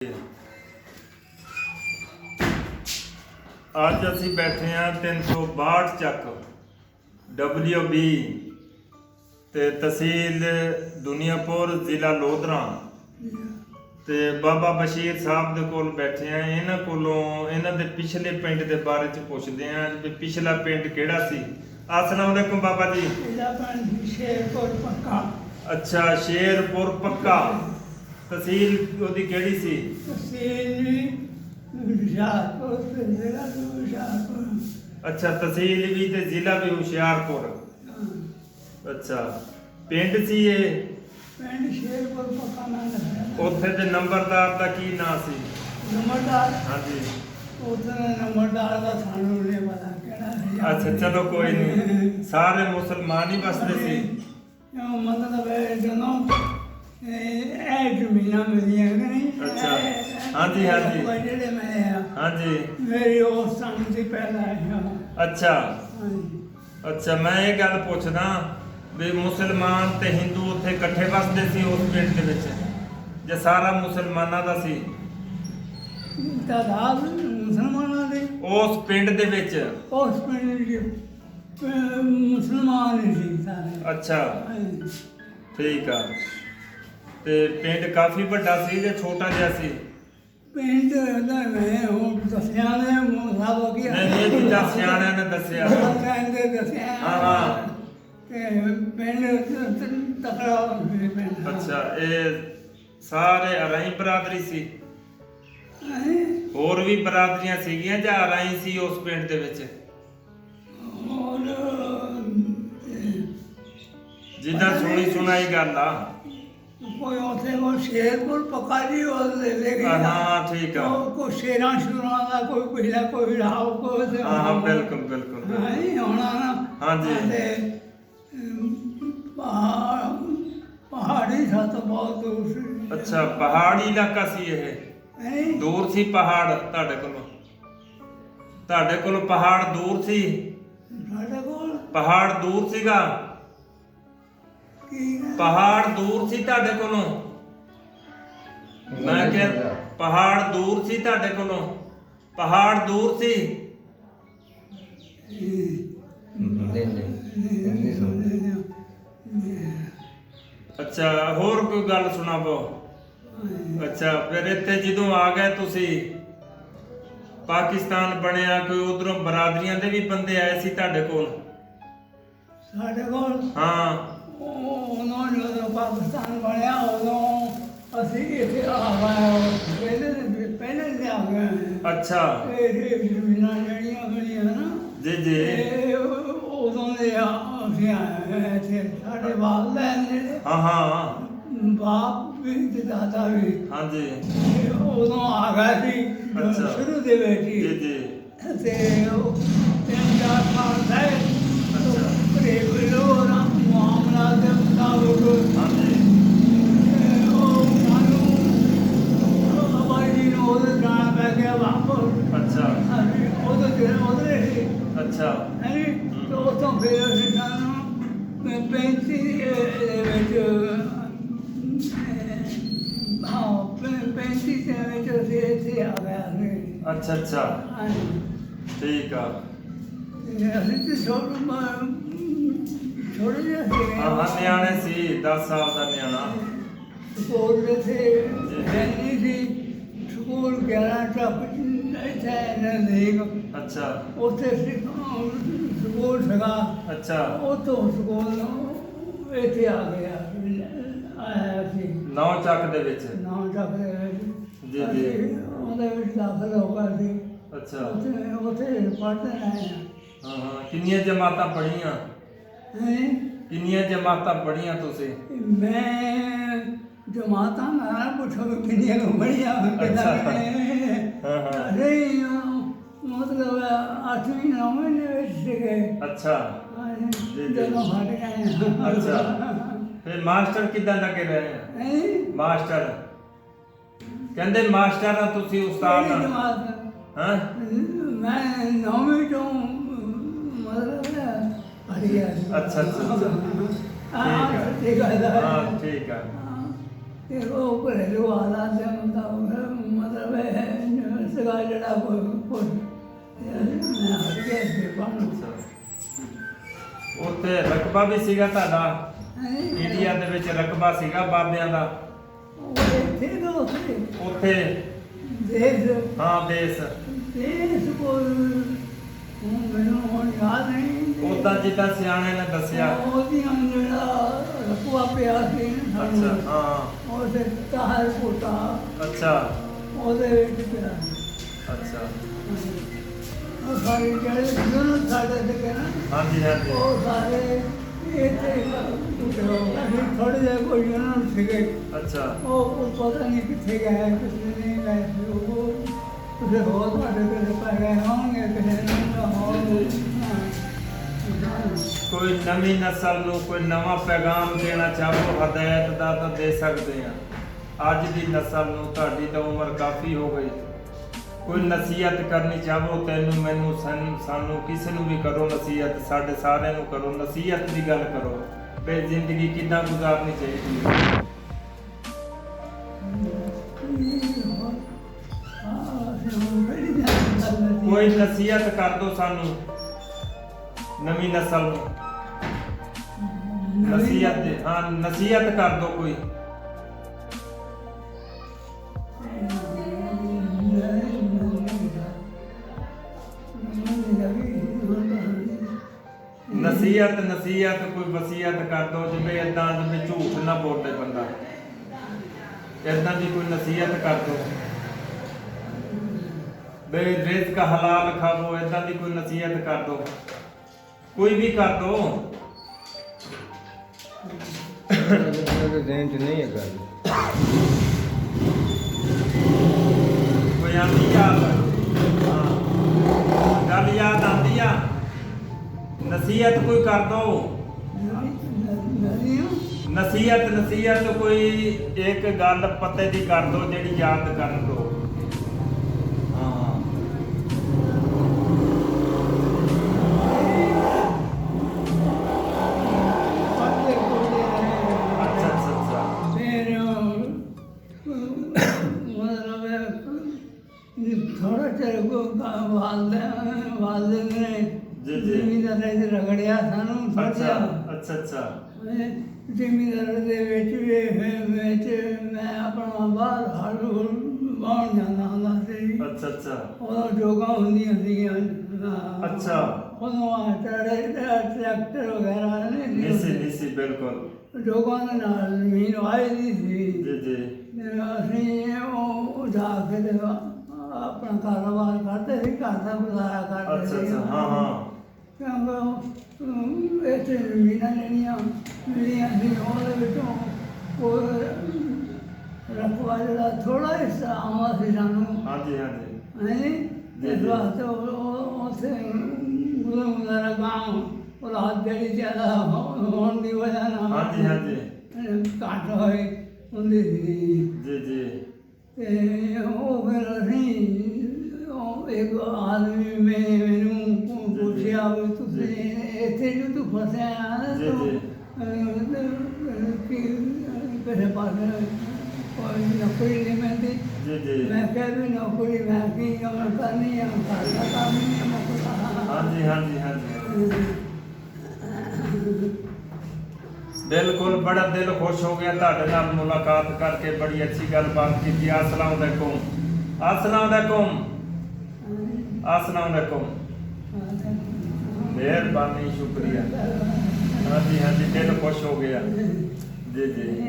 ਅੱਜ ਅਸੀਂ ਬੈਠੇ ਹਾਂ 362 ਚੱਕ WB ਤੇ ਤਹਿਸੀਲ ਦੁਨੀਆਪੁਰ ਜ਼ਿਲ੍ਹਾ ਲੋਧਰਾ ਤੇ ਬਾਬਾ ਬਸ਼ੀਰ ਸਾਹਿਬ ਦੇ ਕੋਲ ਬੈਠੇ ਆ। ਇਹਨਾਂ ਕੋਲੋਂ ਇਹਨਾਂ ਦੇ ਪਿਛਲੇ ਪਿੰਡ ਦੇ ਬਾਰੇ ਚ ਪੁੱਛਦੇ ਆ ਕਿ ਪਿਛਲਾ ਪਿੰਡ ਕਿਹੜਾ ਸੀ। अस्सलाम वालेकुम बाबा जी। शेरपुर पक्का। अच्छा, शेरपुर पक्का। तहसील ओदी केड़ी सी? अच्छा, तहसील भी ते जिला भी हुशियारपुर। अच्छा, पिंड सी ये? पिंड शेरपुर पक्का नाम। उत्थे दे नंबरदार दा की नाम सी? नंबरदार? हां जी। उत्थे नंबरदार दा थानू ने पता केड़ा है। अच्छा चलो कोई नहीं, सारे मुसलमान ही बसते सी। मतलब दोनों जमीना मिलियां नहीं। अच्छा, हाँ जी हाँ जी जेड़े मैं हाँ जी मेरी उस टाइम से पहला है। अच्छा अच्छा, मैं ये गल पुछदा भी मुसलमान ते हिंदू उत्थे इकट्ठे बसते सी उस पिंड दे विच जे सारा मुसलमानां दा सी? तादाद मुसलमानां दी उस पिंड दे विच? उस पिंड मुसलमान ही सी सारे। अच्छा ठीक आ। ते पिंड काफी बड़ा सी जे छोटा जिहा सी? पिंड दा मैं हुण दस्सिया ने सब की नहीं ये जिद्दां सियाणियां ने दस्सिया। कहंदे दस्सिया। हाँ ते पिंड तकड़ा पिंड। अच्छा, ये सारे अराई बरादरी सी? ਹੋਰ ਵੀ ਬਰਾਦਰੀਆਂ ਸੀਗੀਆਂ ਜਾਂ ਅਰਾਈ ਸੀ ਉਸ ਪਿੰਡ ਦੇ ਵਿੱਚ? ਜਿੱਦਾਂ ਸੁਣੀ ਸੁਣਾਈ ਗੱਲ ਆ ਕੋਈ ਉੱਥੇ ਉਹ ਸ਼ੇਰਪੁਰ ਪੱਕਾ ਜੀ ਉਹ ਲੈ ਗਿਆ। ਹਾਂ ਠੀਕ ਆ। ਕੋਈ ਸ਼ੇਰਾਂ ਸ਼ੁਰਾਂ ਦਾ ਕੋਈ ਪਹਿਲਾ ਕੋਈ ਰਾਵ ਕੋਈ। ਹਾਂ ਬਿਲਕੁਲ ਬਿਲਕੁਲ। ਹਾਂ ਹੋਣਾ ਨਾ। ਹਾਂ ਜੀ। ਤੇ ਪਹਾੜੀ ਸਤ ਬਹੁਤ ਦੂਰ ਸੀ। ਅੱਛਾ, ਪਹਾੜੀ ਇਲਾਕਾ ਸੀ ਇਹ? ਦੂਰ ਸੀ ਪਹਾੜ ਤੁਹਾਡੇ ਕੋਲੋਂ? ਤੁਹਾਡੇ ਕੋਲੋਂ ਪਹਾੜ ਦੂਰ ਸੀ? ਸਾਡੇ ਕੋਲ ਪਹਾੜ ਦੂਰ ਸੀਗਾ? ਪਹਾੜ ਦੂਰ ਸੀ ਤੁਹਾਡੇ ਕੋਲੋਂ? ਮੈਂ ਕਿਹਾ ਪਹਾੜ ਦੂਰ ਸੀ ਤੁਹਾਡੇ ਕੋਲੋਂ? ਪਹਾੜ ਦੂਰ ਸੀ? ਅੱਛਾ, ਹੋਰ ਕੋਈ ਗੱਲ ਸੁਣਾਵੋ। ਅੱਛਾ, ਫਿਰ ਇੱਥੇ ਜਦੋਂ ਆ ਗਏ ਤੁਸੀਂ ਪਾਕਿਸਤਾਨ ਬਣਿਆ, ਕੋਈ ਉਧਰੋਂ ਬਰਾਦਰੀਆਂ ਦੇ ਵੀ ਬੰਦੇ ਆਏ ਸੀ ਤੁਹਾਡੇ ਕੋਲ? ਸਾਡੇ ਕੋਲ? ਹਾਂ। ਉਹਨਾਂ ਜਦੋਂ ਪਾਕਿਸਤਾਨ ਬਣਿਆ ਉਦੋਂ ਅਸੀਂ ਇੱਥੇ ਆ ਗਏ। ਪਹਿਲੇ ਦੇ ਆ ਗਏ। ਅੱਛਾ। ਇਹ ਜ਼ਮੀਨਾਂ ਜਿਹੜੀਆਂ ਬਣੀਆਂ ਨਾ ਜੀ ਜੀ ਉਦੋਂ ਦੇ ਅਸੀਂ ਆਏ ਇੱਥੇ। ਸਾਡੇ ਵਾਲदैन ਨੇ। ਹਾਂ ਹਾਂ ਬਾਪ ਵੀ ਤੇ ਦਾਦਾ ਵੀ। ਹਾਂ ਜੀ। ਉਦੋਂ ਆ ਗਏ ਸੀ ਸ਼ੁਰੂ ਦੇ ਵਿੱਚ ਹੀ। ਜੀ ਜੀ। ਤੇ ਉਹ 3-4 ਸਾਲ ਰਹੇ। ਘਰੇਲੂ ਮਾਮਲਾ ਦੇ ਮੁਤਾਬਕ ਹਾਂ ਜੀ ਉਹ ਸਾਨੂੰ ਬਾਬਾ ਜੀ ਨੂੰ ਉਹਦੇ ਜਾਣਾ ਪੈ ਗਿਆ ਵਾਪਸ। ਅੱਛਾ। ਉਹਦੇ ਸੀ। ਅੱਛਾ। ਹੈ ਤੇ ਉੱਥੋਂ ਫਿਰ ਅਸੀਂ ਸਾਨੂੰ 35 ਦੇ ਵਿੱਚ 35 ਦੇ ਵਿੱਚ ਅਸੀਂ ਇੱਥੇ ਆ ਗਏ ਸੀ। ਅੱਛਾ ਅੱਛਾ ਠੀਕ ਆ। ਅਸੀਂ ਤੇ ਛੋਟੇ ਜਿਹੇ ਸੀ। ਹਾਂ ਹਾਂ, ਨਿਆਣੇ ਸੀ, 10 ਸਾਲ ਦਾ ਨਿਆਣਾ। ਸਕੂਲ ਦੇ ਸੀ ਸਕੂਲ 11 ਤੱਕ ਇੱਥੇ ਨਜ਼ਦੀਕ। ਅੱਛਾ। ਉੱਥੇ ਸਕੂਲ ਸੀਗਾ। ਅੱਛਾ। ਉੱਥੋਂ ਸਕੂਲ ਇੱਥੇ ਆ ਗਿਆ ਆਇਆ ਸੀ 9 ਚੱਕ ਦੇ ਵਿੱਚ? 9 ਚੱਕ ਦੇ ਵਿੱਚ। ਜੀ ਜੀ। ਉਹਦੇ ਵਿੱਚ ਦਾਖਲ ਹੋ ਗਏ ਸੀ। ਅੱਛਾ। ਉੱਥੇ ਪੜ੍ਹਦੇ ਰਹੇ ਹਾਂ ਹਾਂ, ਕਿੰਨੀਆਂ ਜਮਾਤਾਂ ਪੜ੍ਹੀਆਂ? ਕਿੰਨੀਆਂ ਜਮਾਤਾਂ ਪੜ੍ਹੀਆਂ ਤੁਸੀਂ? ਮੈਂ ਜਮਾਤਾਂ ਨਾ ਪੁੱਛੋ ਕਿੰਨੀਆਂ ਪੜ੍ਹੀਆਂ। ਨਹੀਂ ਮਤਲਬ 8ਵੀਂ 9ਵੀਂ ਦੇ ਵਿੱਚ ਸੀਗੇ। ਅੱਛਾ। ਜਦੋਂ ਹਟ ਗਏ। ਅੱਛਾ, ਫਿਰ ਮਾਸਟਰ ਕਿੱਦਾਂ ਲੱਗੇ ਰਹੇ? ਮਾਸਟਰ ਕਹਿੰਦੇ ਮਾਸਟਰ ਆ ਤੁਸੀਂ, ਉਸਤਾਦ ਆ? ਹਾਂ ਮੈਂ 9ਵੀਂ ਤੋਂ ਮਤਲਬ ਪੜ੍ਹਿਆ। ਅੱਛਾ ਅੱਛਾ ਠੀਕ ਹੈ। ਹਾਂ ਠੀਕ ਆ। ਤੇ ਉਹ ਘਰੇਲੂ ਹਾਲਾਤ ਦੇ ਮੁਤਾਬਕ ਸੀਗਾ ਜਿਹੜਾ ਕੋਈ ਮੈਂ ਹਟ ਗਿਆ ਸੀ ਪਾਣ ਅੱਛਾ ਉੱਥੇ ਰਕਬਾ ਵੀ ਸੀਗਾ ਤੁਹਾਡਾ ਇੰਡੀਆ ਦੇ ਵਿੱਚ ਰਕਬਾ ਸੀਗਾ ਬਾਬਿਆਂ ਦਾ ਉਹ ਇੱਥੇ ਤੋਂ ਉੱਥੇ ਦੇਸ਼ ਹਾਂ ਦੇਸ਼ ਕੋਲ ਮੈਨੂੰ ਹੁਣ ਯਾਦ ਨਹੀਂ ਉਦਾਂ ਜਿੱਦਾਂ ਸਿਆਣੇ ਨੇ ਦੱਸਿਆ ਉਹਦੀਆਂ ਜਿਹੜਾ ਰਕਵਾ ਪਿਆ ਸੀ ਅੱਛਾ ਹਾਂ ਉਹਦੇ ਤਾਰ ਕੋਟਾ ਅੱਛਾ ਉਹਦੇ ਵਿੱਚ ਪਿਆ ਅੱਛਾ ਉਹ ਸਾਰੇ ਜਿਹੜੇ ਦੋਨੋਂ ਸਾਡੇ ਤੇ ਗਏ ਨਾ ਹਾਂਜੀ ਹਾਂਜੀ ਉਹ ਸਾਰੇ ਇੱਥੇ ਥੋੜੇ ਜਿਹੇ ਕੋਈ ਉਹਨਾਂ ਨੂੰ ਸੀਗੇ ਅੱਛਾ ਉਹ ਪਤਾ ਨਹੀਂ ਕਿੱਥੇ ਗਏ ਕਿੱਥੇ ਨਹੀਂ ਗਏ ਉਹ ਕਿਸੇ ਹੋਰ ਤੁਹਾਡੇ ਕੋਲ ਪੈ ਗਏ ਹੋਣਗੇ ਕਿਸੇ ਨੂੰ ਹੋਰ ਕੋਈ ਨਵੀਂ ਨਸਲ ਨੂੰ ਕੋਈ ਨਵਾਂ ਪੈਗਾਮ ਦੇਣਾ ਚਾਹੋ ਹਦਾਇਤ ਦਾ ਤਾਂ ਦੇ ਸਕਦੇ ਆ ਅੱਜ ਦੀ ਨਸਲ ਨੂੰ ਤੁਹਾਡੀ ਤਾਂ ਉਮਰ ਕਾਫੀ ਹੋ ਗਈ ਕੋਈ ਨਸੀਹਤ ਕਰਨੀ ਚਾਹੋ ਤੈਨੂੰ ਮੈਨੂੰ ਸਾਨੂੰ ਕਿਸੇ ਨੂੰ ਵੀ ਕਰੋ ਨਸੀਹਤ ਸਾਡੇ ਸਾਰਿਆਂ ਨੂੰ ਕਰੋ ਨਸੀਹਤ ਦੀ ਗੱਲ ਕਰੋ ਵੀ ਜ਼ਿੰਦਗੀ ਕਿੱਦਾਂ ਗੁਜ਼ਾਰਨੀ ਚਾਹੀਦੀ ਹੈ ਕੋਈ ਨਸੀਹਤ ਕਰ ਦੋ ਸਾਨੂੰ ਨਵੀਂ ਨਸਲ ਨੂੰ ਨਸੀਹਤ ਦੇ ਹਾਂ ਨਸੀਹਤ ਕਰ ਦੋ ਕੋਈ ਨਸੀਹਤ ਕੋਈ ਵਸੀਅਤ ਕਰ ਦੋ ਜਿਵੇਂ ਏਦਾਂ ਜਿਵੇਂ ਝੂਠ ਨਾ ਬੋਲੇ ਬੰਦਾ ਏਦਾਂ ਦੀ ਕੋਈ ਨਸੀਹਤ ਕਰ ਦੋ ਬੇ ਰਿਜ਼ਕ ਹਲਾਲ ਖਾਵੋ ਏਦਾਂ ਦੀ ਕੋਈ ਨਸੀਹਤ ਕਰ ਦੋ ਕੋਈ ਵੀ ਕਰ ਦੋ ਦੇਣ ਚ ਨਹੀਂ ਹੈ ਗੱਲ ਕੋਈ ਆਂਦੀ ਯਾਦ ਹਾਂ ਗੱਲ ਯਾਦ ਆਂਦੀ ਆ ਨਸੀਹਤ ਕੋਈ ਕਰ ਦੋ ਨਸੀਹਤ ਕੋਈ ਇੱਕ ਗੱਲ ਪਤੇ ਦੀ ਕਰ ਦੋ ਜਿਹੜੀ ਯਾਦ ਕਰਨ ਦੋ ਹਾਂ ਅੱਛਾ ਫਿਰ ਥੋੜਾ ਚਿਰ ਕੋ ਵਾਲਦੇ ਨੇ ਜੀ ਜੀ ਜ਼ਿਮੀਦਾਰਾਂ ਦੇ ਰਗੜਿਆ ਸਾਨੂੰ ਅੱਛਾ ਫੜਿਆ ਅੱਛਾ ਜ਼ਿਮੀਦਾਰ ਦੇ ਵਿੱਚ ਮੈਂ ਆਪਣਾ ਬਾਹਰ ਹਲ ਬਾਹਰ ਜਾਂਦਾ ਹੁੰਦਾ ਸੀ ਅੱਛਾ ਉਦੋਂ ਜੋਗਾ ਹੁੰਦੀਆਂ ਸੀਗੀਆਂ ਅੱਛਾ ਉਦੋਂ ਟਰੈਕਟਰ ਵਗੈਰਾ ਨਿਸੀ ਬਿਲਕੁਲ ਜੋਗਾਂ ਦੇ ਨਾਲ ਜ਼ਮੀਨ ਵਾਹੀ ਦੀ ਸੀ ਜੀ ਤੇ ਅਸੀਂ ਉਹ ਜਾ ਕੇ ਤੇ ਆਪਣਾ ਕਾਰੋਬਾਰ ਕਰਦੇ ਸੀ ਘਰ ਦਾ ਗੁਜ਼ਾਰਾ ਕਰਦੇ ਸੀ ਹਾਂ ਕਿਉਂਕਿ ਇੱਥੇ ਜ਼ਮੀਨਾਂ ਲੈਣੀਆਂ ਮਿਲੀਆਂ ਸੀ ਉਹਦੇ ਵਿੱਚੋਂ ਉਹ ਰਕਬਾ ਜਿਹੜਾ ਥੋੜਾ ਹਿੱਸਾ ਆਉਂਦਾ ਸੀ ਸਾਨੂੰ ਹਾਂਜੀ ਇਸ ਵਾਸਤੇ ਉੱਥੇ ਗੁਜ਼ਾਰਾ ਗਾਂ ਉਹ ਰਾਤ ਜਿਹੜੀ ਜ਼ਿਆਦਾ ਹੋਣ ਦੀ ਵਜ੍ਹਾ ਨਾਲ ਘੱਟ ਹੋਈ ਹੁੰਦੀ ਸੀ ਜੀ ਤੇ ਉਹ ਫਿਰ ਅਸੀਂ ਇੱਕ ਆਦਮੀ ਮੈਨੂੰ ਪੁੱਛਿਆ ਵੀ ਤੁਸੀਂ ਇੱਥੇ ਜੋ ਤੂੰ ਫਸਿਆ ਨਾ ਕਿਸੇ ਪਾਸੇ ਕੋਈ ਨੌਕਰੀ ਨਹੀਂ ਮਿਲਦੀ ਮੈਂ ਕਿਹਾ ਵੀ ਨੌਕਰੀ ਮੈਂ ਕੀ ਕਰਨੀ ਆ ਘਰ ਦਾ ਕੰਮ ਨਹੀਂ ਮੁੱਕਦਾ ਹਾਂਜੀ ਬਿਲਕੁਲ ਬੜਾ ਦਿਲ ਖੁਸ਼ ਹੋ ਗਿਆ ਤੁਹਾਡੇ ਨਾਲ ਮੁਲਾਕਾਤ ਕਰਕੇ ਬੜੀ ਅੱਛੀ ਗੱਲਬਾਤ ਕੀਤੀ अस्सलाम वालेकुम ਮਿਹਰਬਾਨੀ ਸ਼ੁਕਰੀਆ ਹਾਂਜੀ ਦਿਲ ਖੁਸ਼ ਹੋ ਗਿਆ ਜੀ